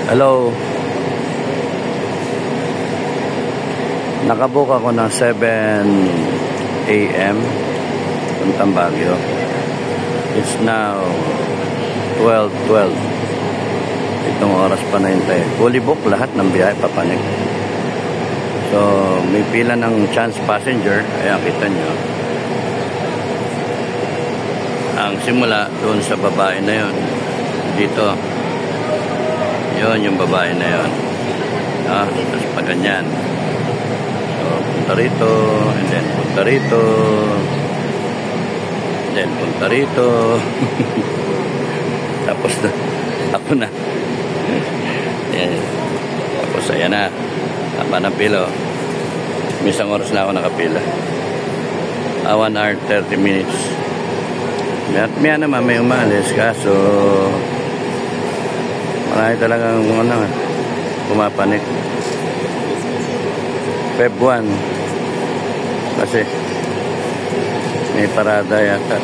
Hello. Nakabook ako ng 7 AM puntang Baguio. It's now 12:12. Itong oras pa na hintay. Fully book lahat ng biyahe papanik. So, may pila ng chance passenger. Ayan, kita nyo. Ang simula doon sa babae na yon. Dito. Yun, yung babae na yon. Tapos pa ganyan. So, punta rito. And then punta rito. And then punta rito. Tapos na. Ako na. Yan. Tapos ayan na. Tama ng pilo. May isang oras na ako nakapila. 1 hour 30 minutes. Maya naman may umalis. Kaso marami talagang pumapanik. Feb 1 kasi may parada yata.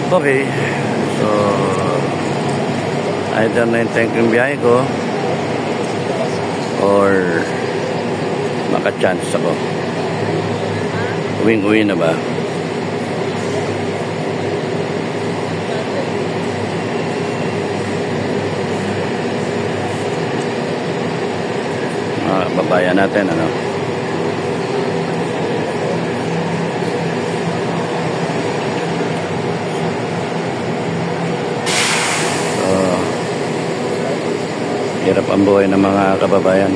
Okay. So either na-intend yung biyahe ko or maka-chance ako. Uwing-uwi na ba? Babayan natin, ano? So, hirap ang buhay ng mga kababayan.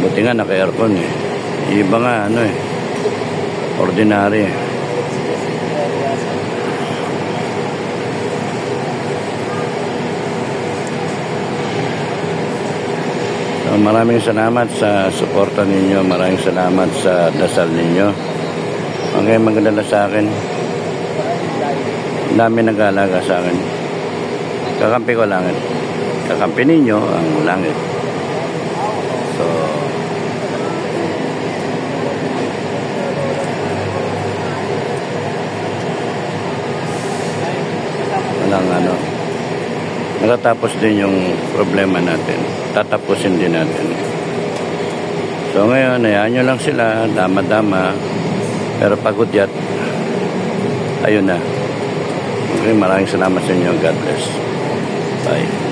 Buti nga naka-aircon eh. Iba nga ordinary eh. So, maraming salamat sa suporta ninyo. Maraming salamat sa dasal ninyo. Ang ngayon magdala sa akin. Dami nag-aalaga sa akin. Kakampi ko langit. Kakampi ninyo ang langit. So, walang natatapos din yung problema natin. Tatapusin din natin. So ngayon, hayaan nyo lang sila, dama-dama. Pero pagod yat. Ayun na. Okay, maraming salamat sa inyo. God bless. Bye.